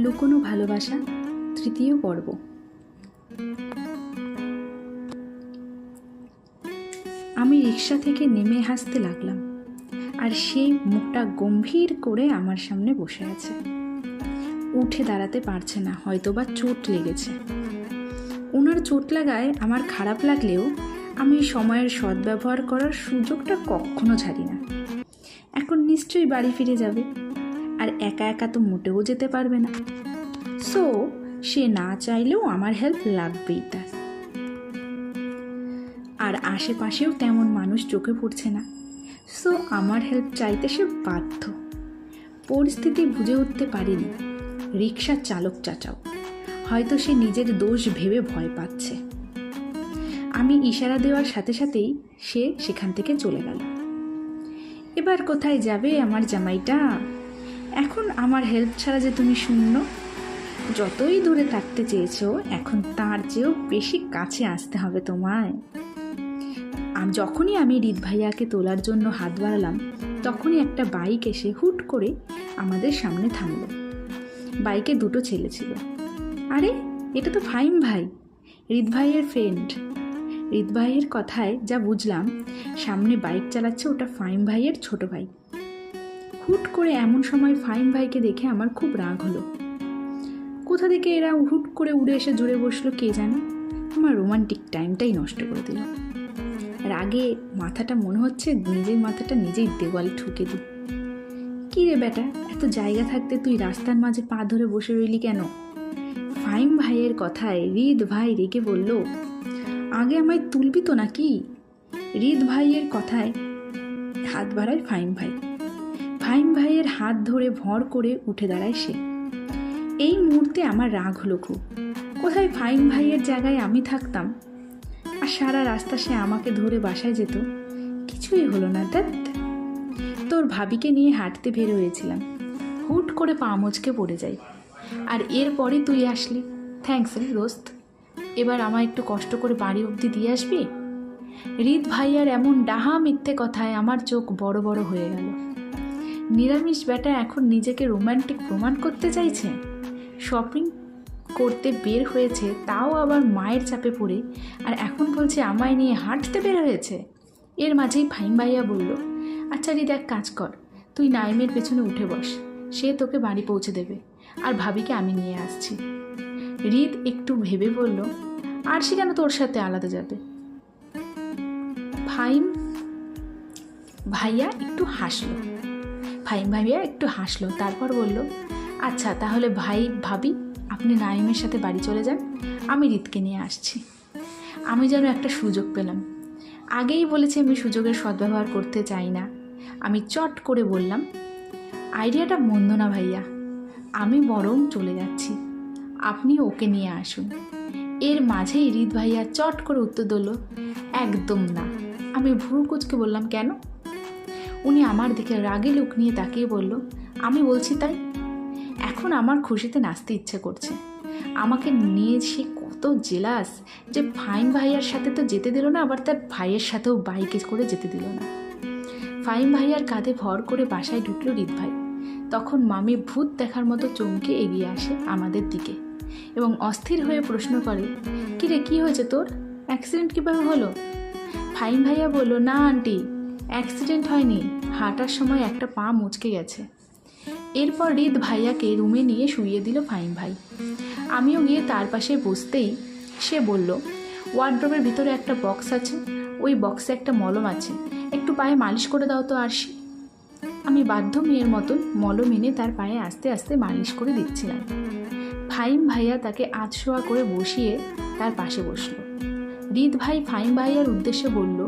লুকোনো ভালোবাসা তৃতীয় পর্ব। আমি রিক্সা থেকে নেমে হাসতে লাগলাম, আর সেই মুখটা গম্ভীর করে আমার সামনে বসে আছে। উঠে দাঁড়াতে পারছে না, হয়তোবা চোট লেগেছে। ওনার চোট লাগায় আমার খারাপ লাগলেও আমি সময়ের সদ্ব্যবহার করার সুযোগটা কখনো ছাড়ি না। এখন নিশ্চয়ই বাড়ি ফিরে যাবে, আর একা একা তো মোটেও যেতে পারবে না। সো সে না চাইলেও আমার হেল্প লাগবেই তার। আর আশেপাশেও তেমন মানুষ চোখে পড়ছে না, সো আমার হেল্প চাইতে সে বাধ্য। পরিস্থিতি বুঝে উঠতে পারেনি রিকশার চালক চাচাও, হয়তো সে নিজের দোষ ভেবে ভয় পাচ্ছে। আমি ইশারা দেওয়ার সাথে সাথেই সে সেখান থেকে চলে গেল। এবার কোথায় যাবে আমার জামাইটা? এখন আমার হেল্প ছাড়া যে তুমি শূন্য। যতই দূরে থাকতে চেয়েছো, এখন তার চেয়েও বেশি কাছে আসতে হবে তোমায়। যখনই আমি হৃদ ভাইয়াকে তোলার জন্য হাত বাড়ালাম, তখনই একটা বাইক এসে হুট করে আমাদের সামনে থামলো। বাইকে দুটো ছেলে ছিল। আরে, এটা তো ফাহিম ভাই, হৃদ ভাইয়ের ফ্রেন্ড। হৃদ ভাইয়ের কথায় যা বুঝলাম, সামনে বাইক চালাচ্ছে ওটা ফাহিম ভাইয়ের ছোট ভাই। হুট করে এমন সময় ফাহিম ভাইকে দেখে আমার খুব রাগ হলো। কোথা থেকে এরা হুট করে উড়ে এসে জুড়ে বসলো কে জানে। আমার রোমান্টিক টাইমটাই নষ্ট করে দিল। রাগে মাথাটা মনে হচ্ছে নিজের মাথাটা নিজেই দেওয়ালে ঠুকে দিই। কী রে বেটা, এত জায়গা থাকতে তুই রাস্তার মাঝে পা ধরে বসে রইলি কেন? ফাহিম ভাইয়ের কথায় হৃদ ভাই রেগে বলল, আগে আমায় তুলবি তো নাকি? হৃদ ভাইয়ের কথায় হাত বাড়ায় ফাহিম ভাই। ফাহিম ভাইয়ের হাত ধরে ভর করে উঠে দাঁড়ায় সে। এই মুহূর্তে আমার রাগ হলো খুব। কোথায় ফাহিম ভাইয়ের জায়গায় আমি থাকতাম, আর সারা রাস্তা সে আমাকে ধরে বাসায় যেত। কিছুই হলো না। তোর ভাবিকে নিয়ে হাঁটতে বের হয়েছিলাম, হুট করে পা মুচকে পড়ে যাই, আর এরপরে তুই আসলি। থ্যাঙ্কস রে দোস্ত। এবার আমায় একটু কষ্ট করে বাড়ি অবধি দিয়ে আসবি? হৃদ ভাইয়ার এমন ডাহা মিথ্যে কথায় আমার চোখ বড় বড় হয়ে গেল। নিরামিষ বেটা এখন নিজেকে রোমান্টিক প্রমাণ করতে চাইছে। শপিং করতে বের হয়েছে, তাও আবার মায়ের চাপে পড়ে, আর এখন বলছে আমায় নিয়ে হাঁটতে বের হয়েছে। এর মাঝেই ফাহিম ভাইয়া বলল, আচ্ছা হৃদ, এক কাজ কর, তুই নাইমের পেছনে উঠে বস, সে তোকে বাড়ি পৌঁছে দেবে, আর ভাবিকে আমি নিয়ে আসছি। হৃদ একটু ভেবে বলল, আর সে কেন তোর সাথে আলাদা যাবে? ফাহিম ভাইয়া একটু হাসলো। তারপর বলল, আচ্ছা তাহলে ভাবি আপনি নাইমের সাথে বাড়ি চলে যান, আমি হৃদকে নিয়ে আসছি। আমি যেন একটা সুযোগ পেলাম। আগেই বলেছি আমি সুযোগের সদ্ব্যবহার করতে চাই না। আমি চট করে বললাম, আইডিয়াটা মন্দ না ভাইয়া, আমি বরং চলে যাচ্ছি, আপনি ওকে নিয়ে আসুন। এর মাঝেই হৃদ ভাইয়া চট করে উত্তর দিল, একদম না। আমি ভুরু কুঁচকে বললাম, কেন? উনি আমার দিকে রাগে লুক নিয়ে তাকিয়ে বলল, আমি বলছি তাই। এখন আমার খুশিতে নাচতে ইচ্ছে করছে। আমাকে নিয়ে সে কত জেলাস যে ফাহিম ভাইয়ার সাথে তো যেতে দিল না, আবার তার ভাইয়ের সাথেও বাইকে করে যেতে দিল না। ফাহিম ভাইয়ার কাঁধে ভর করে বাসায় ঢুকলো হৃদ ভাই। তখন মামি ভূত দেখার মতো চমকে এগিয়ে আসে আমাদের দিকে এবং অস্থির হয়ে প্রশ্ন করে, কিরে, কি হয়েছে তোর? অ্যাক্সিডেন্ট কীভাবে হলো? ফাহিম ভাইয়া বলল, না আন্টি, অ্যাক্সিডেন্ট হয়নি, হাঁটার সময় একটা পা মুচকে গেছে। এরপর হৃদ ভাইয়াকে রুমে নিয়ে শুইয়ে দিল ফাহিম ভাই। আমিও গিয়ে তার পাশে বসতেই সে বলল, ওয়ার্ড্রোবের ভিতরে একটা বক্স আছে, ওই বক্সে একটা মলম আছে, একটু পায়ে মালিশ করে দাও তো আরশি। আমি বাধ্য মেয়ের মতন মলম এনে তার পায়ে আস্তে আস্তে মালিশ করে দিচ্ছিলাম। ফাহিম ভাইয়া তাকে আধশোয়া করে বসিয়ে তার পাশে বসল। হৃদ ভাই ফাহিম ভাইয়ার উদ্দেশ্যে বলল,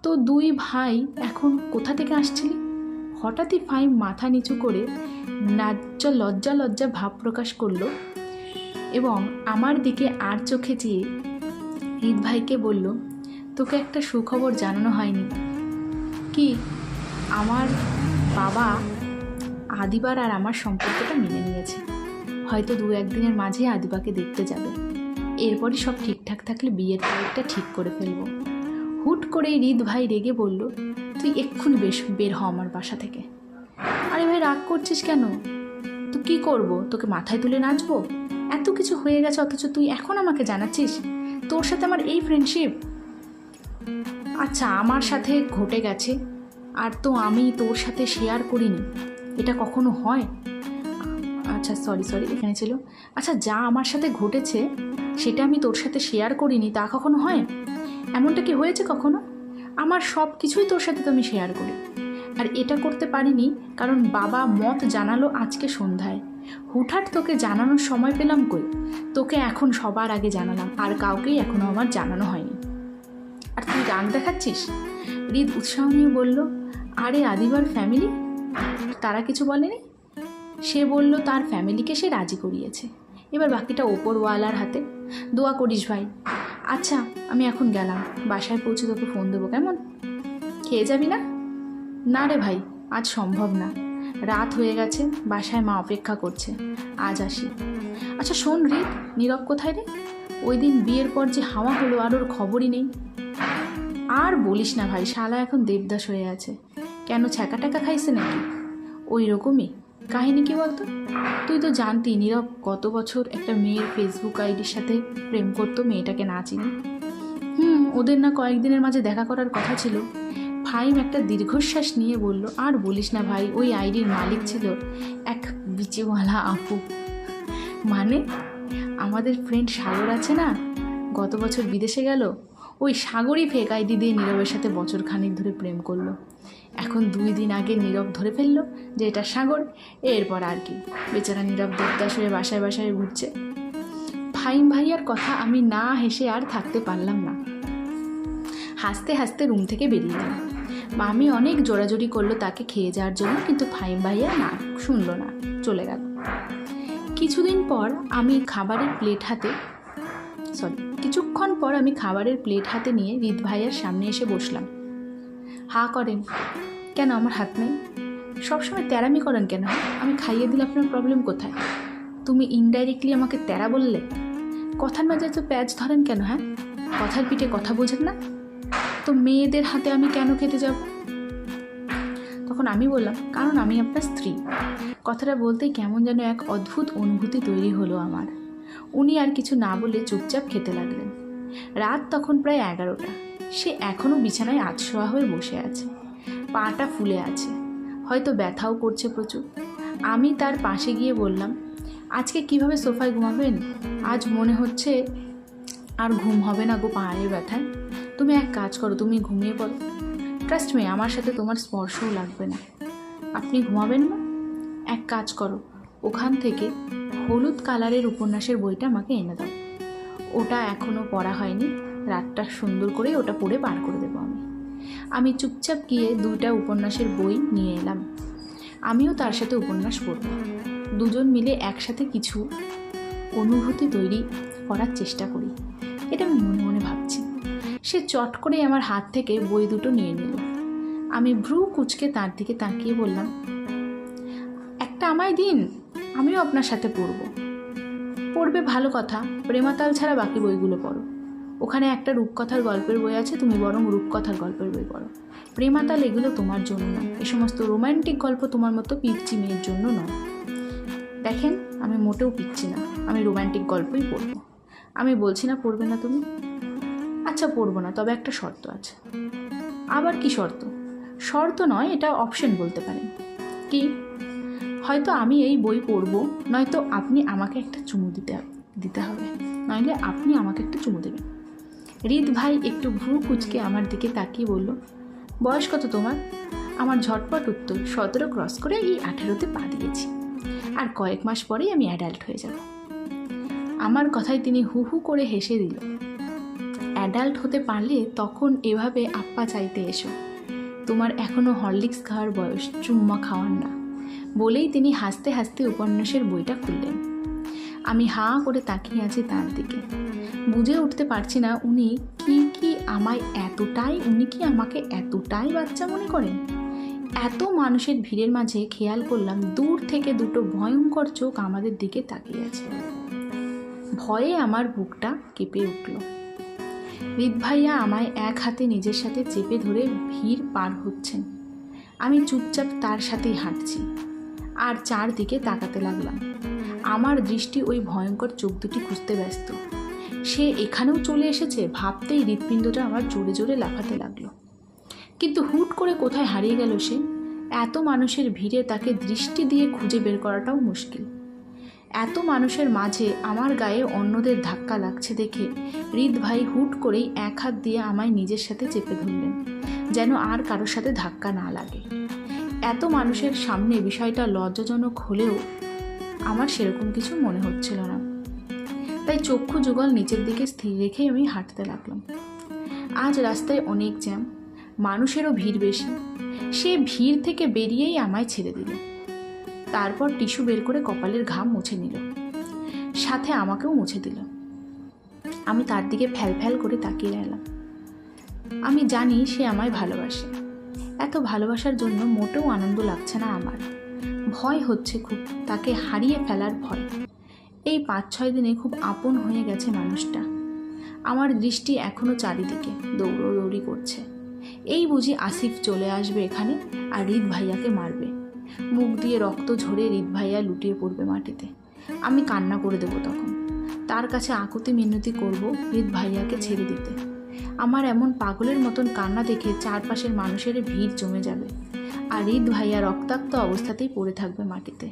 তো দুই ভাই এখন কোথা থেকে আসছিলি? হঠাৎই ফাহিম মাথা নিচু করে লজ্জা ভাব প্রকাশ করল এবং আমার দিকে আর চোখে চেয়ে হৃদ ভাইকে বলল, তোকে একটা সুখবর জানানো হয়নি। কি? আমার বাবা আদিবার আর আমার সম্পর্কটা মেনে নিয়েছে। হয়তো 2-1 দিনের মাঝে আদিবাকে দেখতে যাবে। এরপরই সব ঠিকঠাক থাকলে বিয়ের তারিখটা ঠিক করে ফেলবো। হুট করে হৃদ ভাই রেগে বলল, তুই এক্ষুনি বের হ আমার বাসা থেকে। আরে ভাই, রাগ করছিস কেন? তো কী করবো, তোকে মাথায় তুলে নাচবো? এত কিছু হয়ে গেছে অথচ তুই এখন আমাকে জানাচ্ছিস তোর সাথে আমার এই ফ্রেন্ডশিপ? আচ্ছা, আমার সাথে ঘটে গেছে আর তো আমি তোর সাথে শেয়ার করিনি, এটা কখনো হয়? আচ্ছা সরি এখানে ছিল। আচ্ছা, যা আমার সাথে ঘটেছে সেটা আমি তোর সাথে শেয়ার করিনি, তা কখনো হয়? এমনটা কি হয়েছে কখনো? আমার সব কিছুই তোর সাথে তো আমি শেয়ার করি। আর এটা করতে পারিনি কারণ বাবা মত জানালো আজকে সন্ধ্যায়। হুটহাট তোকে জানানোর সময় পেলাম কই? তোকে এখন সবার আগে জানালাম, আর কাউকেই এখনও আমার জানানো হয়নি। আর তুই রাগ দেখাচ্ছিস? হৃদ উৎসাহ নিয়ে বলল, আরে আদিবার ফ্যামিলি, তারা কিছু বলেনি? সে বলল তার ফ্যামিলিকে সে রাজি করিয়েছে, এবার বাকিটা ওপরওয়ালার হাতে। দোয়া করিস ভাই। আচ্ছা, আমি এখন গেলাম, বাসায় পৌঁছে তোকে ফোন দেবো, কেমন? খেয়ে যাবি না? না রে ভাই, আজ সম্ভব না, রাত হয়ে গেছে, বাসায় মা অপেক্ষা করছে, আজ আসি। আচ্ছা শোন হৃদ, নীরব কোথায় রে? ওই দিন বিয়ের পর যে হাওয়া হলো, আর ওর খবরই নেই। আর বলিস না ভাই, শালা এখন দেবদাস হয়ে আছে। কেন, ছ্যাঁকা ট্যাঁকা খাইছে নাকি? ওই রকমই কাহিনী। কি বলতো, তুই তো জানতি নীরব গত বছর একটা মেয়ের ফেসবুক আইডির সাথে প্রেম করতো, মেয়েটাকে না চিনি। ওদের না কয়েকদিনের মাঝে দেখা করার কথা ছিল। ফাইম একটা দীর্ঘশ্বাস নিয়ে বলল, আর বলিস না ভাই, ওই আইডির মালিক ছিল এক বিচেওয়ালা আপু। মানে আমাদের ফ্রেন্ড সাগর আছে না, গত বছর বিদেশে গেল, ওই সাগরই ফেক আইডি দিয়ে নীরবের সাথে বছর খানিক ধরে প্রেম করলো। এখন 2 দিন আগে নীরব ধরে ফেললো যে এটা সাগর। এরপর আর কি, বেচারা নীরব দেবদাস হয়ে বাসায় বাসায় ঘুরছে। ফাইম ভাইয়ার কথা আমি না হেসে আর থাকতে পারলাম না, হাসতে হাসতে রুম থেকে বেরিয়ে গেলাম। মামি অনেক জোরাজোরি করলো তাকে খেয়ে যাওয়ার জন্য, কিন্তু ফাইম ভাইয়া না শুনলো না, চলে গেল। কিছুক্ষণ পর আমি খাবারের প্লেট হাতে নিয়ে হৃদ ভাইয়ার সামনে এসে বসলাম। হা করেন কেন? আমার হাত নেই? সবসময় তেরামি করেন কেন? আমি খাইয়ে দিলে আপনার প্রবলেম কোথায়? তুমি ইনডাইরেক্টলি আমাকে তেরা বললে। কথার মাঝে তো প্যাচ ধরেন কেন? হ্যাঁ, কথার পিঠে কথা বোঝেন না তো? মেয়েদের হাতে আমি কেন খেতে যাব? তখন আমি বললাম, কারণ আমি আপনার স্ত্রী। কথাটা বলতেই কেমন যেন এক অদ্ভুত অনুভূতি তৈরি হলো আমার। উনি আর কিছু না বলে চুপচাপ খেতে লাগলেন। রাত তখন প্রায় 11টা। সে এখনও বিছানায় আধশোয়া হয়ে বসে আছে, পাটা ফুলে আছে, হয়তো ব্যথাও করছে প্রচুর। আমি তার পাশে গিয়ে বললাম, আজকে কিভাবে সোফায় ঘুমাবেন? আজ মনে হচ্ছে আর ঘুম হবে না গো পায়ের ব্যথায়। তুমি এক কাজ করো, তুমি ঘুমিয়ে পড়ো। ট্রাস্ট মি, আমার সাথে তোমার স্পর্শও লাগবে না। আপনি ঘুমাবেন না? এক কাজ করো, ওখান থেকে হলুদ কালারের উপন্যাসের বইটা আমাকে এনে দাও। ওটা এখনও পড়া হয়নি, রাতটা সুন্দর করে ওটা পড়ে পার করে দেবো আমি চুপচাপ গিয়ে 2টা উপন্যাসের বই নিয়ে এলাম। আমিও তার সাথে উপন্যাস পড়ব। দুজন মিলে একসাথে কিছু অনুভূতি তৈরি করার চেষ্টা করি, এটা আমি মনে মনে ভাবছি। সে চট করে আমার হাত থেকে বই দুটো নিয়ে নিল। আমি ভ্রু কুঁচকে তার দিকে তাকিয়ে বললাম, একটা আমায় দিন, আমিও আপনার সাথে পড়বে ভালো কথা, প্রেমাতাল ছাড়া বাকি বইগুলো পড়ো। ওখানে একটা রূপকথার গল্পের বই আছে, তুমি বরং রূপকথার গল্পের বই পড়ো। প্রেমাতাল এগুলো তোমার জন্য নয়, এ সমস্ত রোম্যান্টিক গল্প তোমার মতো পিচ্চি মেয়ের জন্য নয়। দেখেন, আমি মোটেও পিচ্ছি না, আমি রোম্যান্টিক গল্পই পড়ব। আমি বলছি না পড়বে না তুমি। আচ্ছা পড়বো না, তবে একটা শর্ত আছে। আবার কি শর্ত? শর্ত নয়, এটা অপশন বলতে পারেন। কি? হয়তো আমি এই বই পড়ব, নয়তো আপনি আমাকে একটা চুমু দিতে হবে, নইলে আপনি আমাকে একটা চুমু দেবেন। হৃদ ভাই একটু ভ্রু কুঁচকে আমার দিকে তাকিয়ে বলল, বয়স কত তোমার? আমার ঝটপট উত্তর, 17 ক্রস করে এই 18তে পা দিয়েছি, আর কয়েক মাস পরেই আমি অ্যাডাল্ট হয়ে যাব। আমার কথায় তিনি হু হু করে হেসে দিল। অ্যাডাল্ট হতে পারলে তখন এভাবে আপ্পা চাইতে এসো, তোমার এখনও হরলিক্স খাওয়ার বয়স, চুম্মা খাওয়ার না। বলেই তিনি হাসতে হাসতে উপন্যাসের বইটা খুললেন। আমি হাঁ করে তাকিয়ে আছি তার দিকে, বুঝে উঠতে পারছি না উনি কি আমাকে এতটাই বাচ্চা মনে করেন। এত মানুষের ভিড়ের মাঝে খেয়াল করলাম দূর থেকে 2টো ভয়ঙ্কর চোখ আমাদের দিকে তাকিয়ে আছে। ভয়ে আমার বুকটা কেঁপে উঠল। হৃদ ভাইয়া আমায় এক হাতে নিজের সাথে চেপে ধরে ভিড় পার হচ্ছেন। আমি চুপচাপ তার সাথেই হাঁটছি। আর চারদিকে তাকাতে লাগলাম। আমার দৃষ্টি ওই ভয়ঙ্কর চোখ দুটি খুঁজতে ব্যস্ত। সে এখানেও চলে এসেছে ভাবতেই হৃৎপিণ্ডটা আমার জোরে জোরে লাফাতে লাগলো। কিন্তু হুট করে কোথায় হারিয়ে গেল সে? এত মানুষের ভিড়ে তাকে দৃষ্টি দিয়ে খুঁজে বের করাটাও মুশকিল। এত মানুষের মাঝে আমার গায়ে অন্যদের ধাক্কা লাগছে দেখে হৃদ ভাই হুট করেই এক হাত দিয়ে আমায় নিজের সাথে চেপে ধরলেন, যেন আর কারোর সাথে ধাক্কা না লাগে। এত মানুষের সামনে বিষয়টা লজ্জাজনক হলেও আমার সেরকম কিছু মনে হচ্ছিল না, তাই চক্ষু যুগল নিচের দিকে স্থির রেখে আমি হাঁটতে লাগলাম। আজ রাস্তায় অনেক জ্যাম, মানুষেরও ভিড় বেশি। সে ভিড় থেকে বেরিয়েই আমায় ছেড়ে দিল। তারপর টিস্যু বের করে কপালের ঘাম মুছে নিল, সাথে আমাকেও মুছে দিল। আমি তার দিকে ফ্যাল ফ্যাল করে তাকিয়ে রইলাম। আমি জানি সে আমায় ভালোবাসে। এত ভালোবাসার জন্য মোটেও আনন্দ লাগছে না আমার। ভয় হচ্ছে খুব, তাকে হারিয়ে ফেলার ভয়। এই 5-6 দিনে খুব আপন হয়ে গেছে মানুষটা। আমার দৃষ্টি এখনো চারিদিকে দৌড়দৌড়ি করছে। এই বুঝি আসিফ চলে আসবে এখানে আর হৃদ ভাইয়াকে মারবে। মুখ দিয়ে রক্ত ঝরে হৃদ ভাইয়া লুটিয়ে পড়বে মাটিতে। আমি কান্না করে দেবো তখন। তার কাছে আকুতি মিনতি করব হৃদ ভাইয়াকে ছেড়ে দিতে। আমার এমন পাগলের মতন কান্না দেখে চারপাশের মানুষের ভিড় জমে যাবে আর হৃদ ভাইয়া রক্তাক্ত অবস্থাতেই পড়ে থাকবে মাটিতে।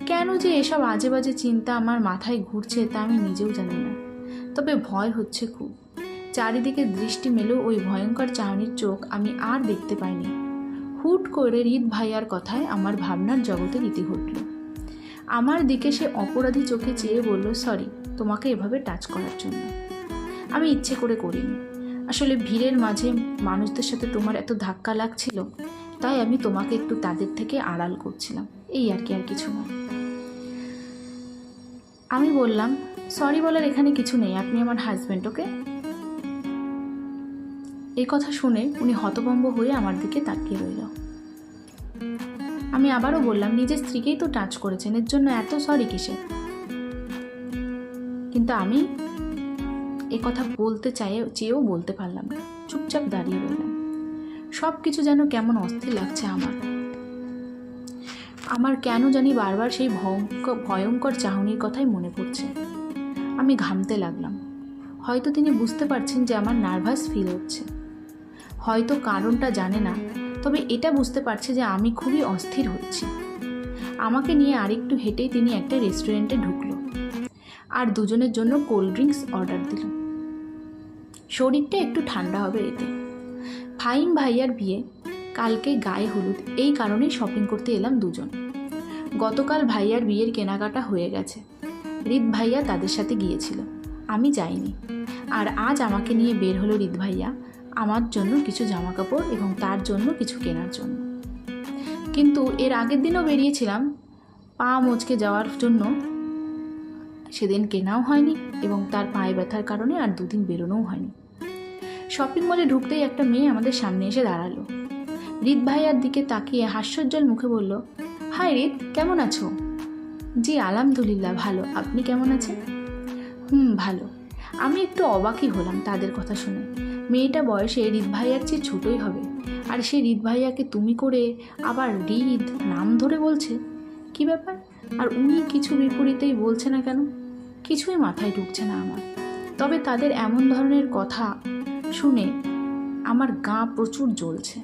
কেন যে এসব আজে বাজে চিন্তা আমার মাথায় ঘুরছে তা আমি নিজেও জানি না, তবে ভয় হচ্ছে খুব। চারিদিকে দৃষ্টি মেলেও ওই ভয়ঙ্কর চাহনির চোখ আমি আর দেখতে পাইনি। হুট করে হৃদ ভাইয়ার কথায় আমার ভাবনার জগতে রীতি ঘটল। আমার দিকে সে অপরাধী চোখে চেয়ে বলল, সরি তোমাকে এভাবে টাচ করার জন্য। আমি ইচ্ছে করে করিনি। আসলে ভিড়ের মাঝে মানুষদের সাথে তোমার এত ধাক্কা লাগছিল, তাই আমি তোমাকে একটু তাদের থেকে আড়াল করছিলাম, এই আর কি, আর কিছু না। আমি বললাম, সরি বলার এখানে কিছু নেই, আপনি আমার হাজব্যান্ড, ওকে? এই কথা শুনে উনি হতভম্ব হয়ে আমার দিকে তাকিয়ে রইল। আমি আবারও বললাম, নিজের স্ত্রীকেই তো টাচ করেছেন, এর জন্য এত সরি কিসের? কিন্তু আমি এ কথা বলতে চেয়েও বলতে পারলাম না। চুপচাপ দাঁড়িয়ে রইলাম। সব কিছু যেন কেমন অস্থির লাগছে আমার কেন জানি বারবার সেই ভয়ঙ্কর চাহনির কথাই মনে পড়ছে। আমি ঘামতে লাগলাম। হয়তো তিনি বুঝতে পারছেন যে আমার নার্ভাস ফিল হচ্ছে, হয়তো কারণটা জানে না, তবে এটা বুঝতে পারছে যে আমি খুবই অস্থির হচ্ছি। আমাকে নিয়ে আরেকটু হেঁটেই তিনি একটা রেস্টুরেন্টে ঢুকলো আর দুজনের জন্য কোল্ড ড্রিঙ্কস অর্ডার দিল। শরীরটা একটু ঠান্ডা হবে এতে। ফাহিম ভাইয়ার বিয়ে, কালকে গায়ে হলুদ, এই কারণেই শপিং করতে এলাম দুজন। গতকাল ভাইয়ার বিয়ের কেনাকাটা হয়ে গেছে। হৃদ ভাইয়া তাদের সাথে গিয়েছিল, আমি যাইনি। আর আজ আমাকে নিয়ে বের হলো হৃদ ভাইয়া আমার জন্য কিছু জামা কাপড় এবং তার জন্য কিছু কেনার জন্য। কিন্তু এর আগের দিনও বেরিয়েছিলাম পা মচকে যাওয়ার জন্য, সেদিন কেনাও হয়নি এবং তার পায়ে ব্যথার কারণে আর 2 দিন বেরোনোও হয়নি। শপিং মলে ঢুকতেই একটা মেয়ে আমাদের সামনে এসে দাঁড়ালো। হৃদ ভাইয়ার দিকে তাকিয়ে হাস্যোজ্জ্বল মুখে বলল, হাই হৃদ, কেমন আছো? জি আলহামদুলিল্লাহ ভালো, আপনি কেমন আছেন? ভালো। আমি একটু অবাকই হলাম তাদের কথা শুনে। মেয়েটা বয়সে হৃদ ভাইয়ার চেয়ে ছোটই হবে, আর সে হৃদ ভাইয়াকে তুমি করে আবার হৃদ নাম ধরে বলছে, কি ব্যাপার? আর উনি কিছু বিপরীতেই বলছে না কেন? কিছুই মাথায় ঢুকছে না আমার। তবে তাদের এমন ধরনের কথা শুনে আমার গা প্রচুর জ্বলছে।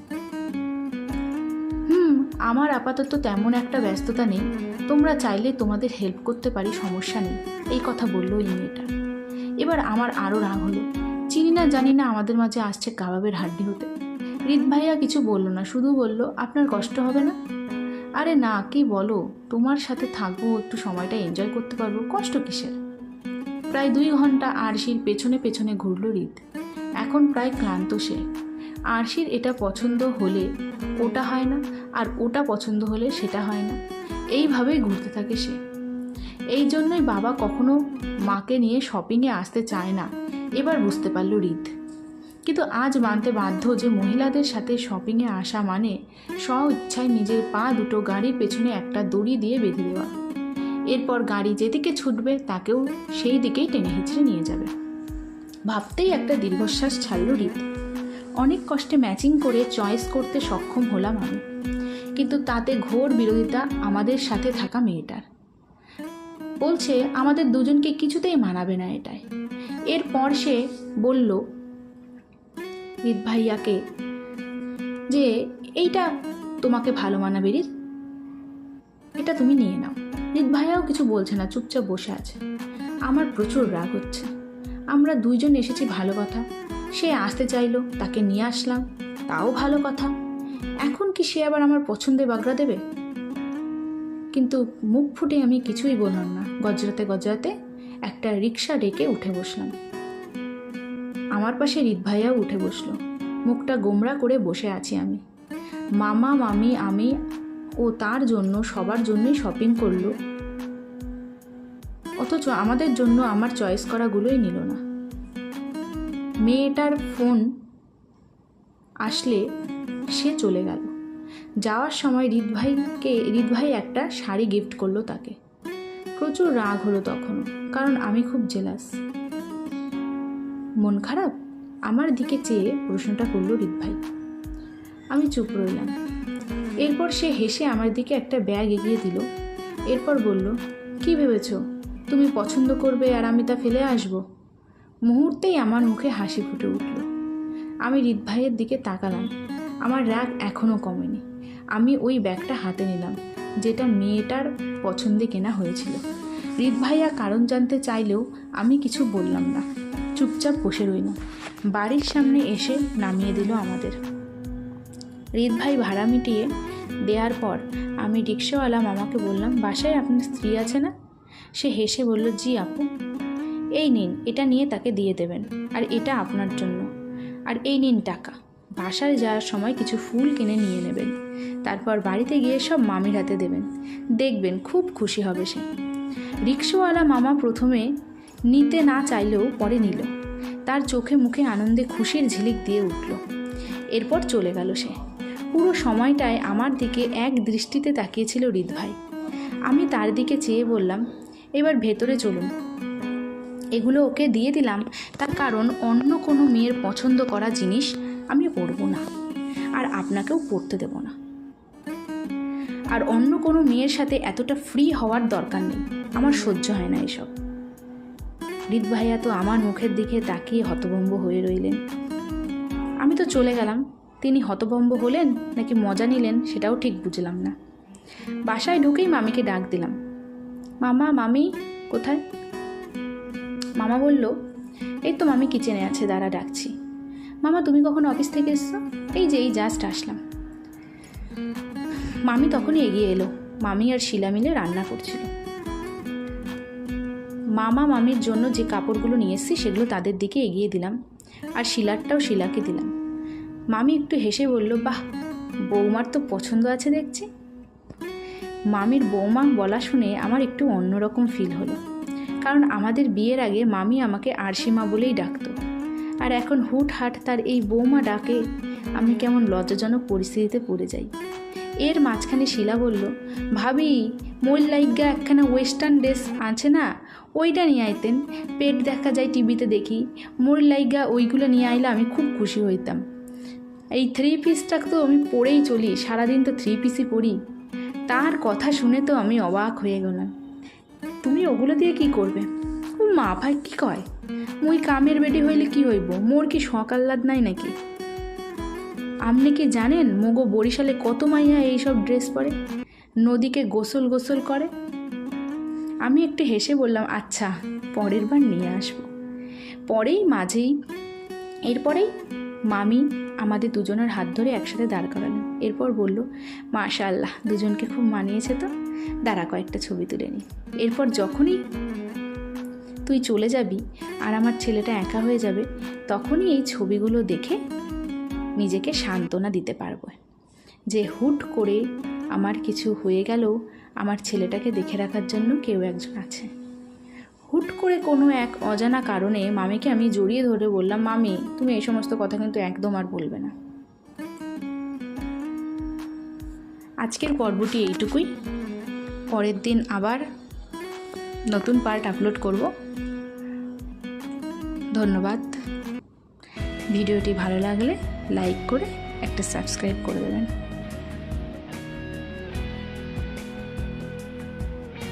আমার আপাতত তেমন একটা ব্যস্ততা নেই, তোমরা চাইলে তোমাদের হেল্প করতে পারি, সমস্যা নেই, এই কথা বললো এই মেয়েটা। এবার আমার আরও রাগ হলো। চিনি না জানি না আমাদের মাঝে আসছে কাবাবের হাড্ডি হতে। হৃদ ভাইয়া কিছু বললো না, শুধু বলল, আপনার কষ্ট হবে না? আরে না, কি বলো, তোমার সাথে থাকবো, একটু সময়টা এনজয় করতে পারবো, কষ্ট কিসের? প্রায় 2 ঘন্টা আরশির পেছনে পেছনে ঘুরল হৃদ। এখন প্রায় ক্লান্ত সে। আরশির এটা পছন্দ হলে ওটা হয় না, আর ওটা পছন্দ হলে সেটা হয় না, এইভাবেই ঘুরতে থাকে সে। এই জন্যই বাবা কখনো মাকে নিয়ে শপিংয়ে আসতে চায় না, এবার বুঝতে পারল হৃদ। কিন্তু আজ মানতে বাধ্য যে মহিলাদের সাথে শপিংয়ে আসা মানে স্ব ইচ্ছায় নিজের পা দুটো গাড়ির পেছনে একটা দড়ি দিয়ে বেঁধে দেওয়া। এরপর গাড়ি যেদিকে ছুটবে তাকেও সেই দিকেই টেনে হিঁচড়ে নিয়ে যাবে। ভাবতেই একটা দীর্ঘশ্বাস ছাড়ল হৃদ। অনেক কষ্টে ম্যাচিং করে চয়েস করতে সক্ষম হলাম আমি। কিন্তু তাতে ঘোর বিরোধিতা আমাদের সাথে থাকা মেয়েটার। বলছে আমাদের দুজনকে কিছুতেই মানাবে না এটাই। এরপর সে বলল রিত ভাইয়াকে যে এইটা তোমাকে ভালো মানাবে রিত, এটা তুমি নিয়ে নাও। রিত ভাইয়াও কিছু বলছে না, চুপচাপ বসে আছে। আমার প্রচুর রাগ হচ্ছে। আমরা দুইজন এসেছি ভালো কথা, সে আসতে চাইলো, তাকে নিয়ে আসলাম, তাও ভালো কথা। এখন কি সে আবার আমার পছন্দে বাগড়া দেবে? কিন্তু মুখ ফুটে আমি কিছুই বললাম না। গজরাতে গজরাতে একটা রিক্সা ডেকে উঠে বসলাম। আমার পাশে রিত ভাইয়াও উঠে বসলো। মুখটা গোমড়া করে বসে আছি আমি। মামা মামি আমি ও তার জন্য সবার জন্যই শপিং করলো, অথচ আমাদের জন্য আমার চয়েস করাগুলোই নিল না। মেয়েটার ফোন আসলে সে চলে গেল। যাওয়ার সময় রিত ভাই একটা শাড়ি গিফট করলো তাকে। প্রচুর রাগ হলো তখনও, কারণ আমি খুব জেলাস। মন খারাপ? আমার দিকে চেয়ে প্রশ্নটা করলো রিত ভাই। আমি চুপ রইলাম। এরপর সে হেসে আমার দিকে একটা ব্যাগ এগিয়ে দিল। এরপর বলল, কি ভেবেছ তুমি পছন্দ করবে আর আমি তা ফেলে আসব? মুহূর্তেই আমার মুখে হাসি ফুটে উঠল। আমি রিত ভাইয়ের দিকে তাকালাম। আমার রাগ এখনও কমেনি। আমি ওই ব্যাগটা হাতে নিলাম, যেটা মেয়েটার পছন্দে কেনা হয়েছিল। রিত ভাইয়া কারণ জানতে চাইলেও আমি কিছু বললাম না, চুপচাপ বসে রইলাম। বাড়ির সামনে এসে নামিয়ে দিল আমাদের। রিত ভাই ভাড়া মিটিয়ে দেওয়ার পর আমি রিক্সাওয়ালা মামাকে বললাম, বাসায় আপনার স্ত্রী আছে না? সে হেসে বলল, জি আপু। এই নিন, এটা নিয়ে তাকে দিয়ে দেবেন, আর এটা আপনার জন্য। আর এই নিন টাকা। বাসায় যাওয়ার সময় কিছু ফুল কিনে নিয়ে নেবেন, তারপর বাড়িতে গিয়ে সব মামির হাতে দেবেন, দেখবেন খুব খুশি হবে সে। রিক্সাওয়ালা মামা প্রথমে নিতে না চাইলেও পরে নিল। তার চোখে মুখে আনন্দে খুশির ঝিলিক দিয়ে উঠল। এরপর চলে গেল সে। পুরো সময়টায় আমার দিকে এক দৃষ্টিতে তাকিয়েছিল রিত ভাই। আমি তার দিকে চেয়ে বললাম, এবার ভেতরে চলুন। এগুলো ওকে দিয়ে দিলাম তার কারণ অন্য কোনো মেয়ের পছন্দ করা জিনিস আমি পরব না, আর আপনাকেও পরতে দেব না। আর অন্য কোনো মেয়ের সাথে এতটা ফ্রি হওয়ার দরকার নেই, আমার সহ্য হয় না এসব। রিত ভাইয়া তো আমার মুখের দিকে তাকিয়ে হতভম্ব হয়ে রইলেন। আমি তো চলে গেলাম, তিনি হতভম্ব হলেন নাকি মজা নিলেন সেটাও ঠিক বুঝলাম না। বাসায় ঢুকেই মামিকে ডাক দিলাম, মামা মামি কোথায়? মামা বলল, এই তো মামি কিচেনে আছে, দাঁড়া ডাকছি। মামা তুমি কখন অফিস থেকে এসছো? এই জাস্ট আসলাম। মামি তখনই এগিয়ে এলো। মামি আর শিলা মিলে রান্না করছিল। মামা মামির জন্য যে কাপড়গুলো নিয়ে এসেছি সেগুলো তাদের দিকে এগিয়ে দিলাম, আর শিলারটাও শিলাকে দিলাম। মামি একটু হেসে বলল, বাহ, বৌমার তো পছন্দ আছে দেখছি। মামির বৌমা বলা শুনে আমার একটু অন্যরকম ফিল হলো, কারণ আমাদের বিয়ের আগে মামি আমাকে আরশিমা বলেই ডাকতো, আর এখন হুটহাট তার এই বৌমা ডাকে আমি কেমন লজ্জাজনক পরিস্থিতিতে পড়ে যাই। এর মাঝখানে শিলা বলল, ভাবি মোর লাইগা একখানা ওয়েস্টার্ন ড্রেস আছে না, ওইটা নিয়ে আইতেন, পেট দেখা যায় টিভিতে দেখি, মোর লাইগা ওইগুলো নিয়ে আইলে আমি খুব খুশি হইতাম। এই 3 পিসটা তো আমি পরেই চলি, সারাদিন তো 3 পিসই পরি। তার কথা শুনে তো আমি অবাক হয়ে গেলাম। তুমি ওগুলো দিয়ে কি করবে? ও মা ভাই কি কয়, মুই কামের বেটি হইলে কি হইব, মোর কি সকাল্লাদ নাই নাকি? আপনি কি জানেন মোগো বরিশালে কত মাইয়া এইসব ড্রেস পরে, নদীকে গোসল করে? আমি একটু হেসে বললাম, আচ্ছা পরের বার নিয়ে আসবো। এরপরেই মামি আমাদের দুজনের হাত ধরে একসাথে দাঁড় করালেন। এরপর বলল, মাশাআল্লাহ দুজনকে খুব মানিয়েছে তো, দাঁড়া কয়েকটা ছবি তুলে নি। এরপর যখনই তুই চলে যাবি আর আমার ছেলেটা একা হয়ে যাবে, তখনই এই ছবিগুলো দেখে নিজেকে সান্ত্বনা দিতে পারবো যে হুট করে আমার কিছু হয়ে গেলেও আমার ছেলেটাকে দেখে রাখার জন্য কেউ একজন আছে। হুট করে কোনো এক অজানা কারণে মামিকে আমি জড়িয়ে ধরে বললাম, মামি তুমি এই সমস্ত কথা কিন্তু একদম আর বলবে না। আজকের পর্বটি এইটুকুই। পরের দিন আবার নতুন পার্ট আপলোড করব। ধন্যবাদ। ভিডিওটি ভালো লাগলে লাইক করে একটা সাবস্ক্রাইব করে দেবেন।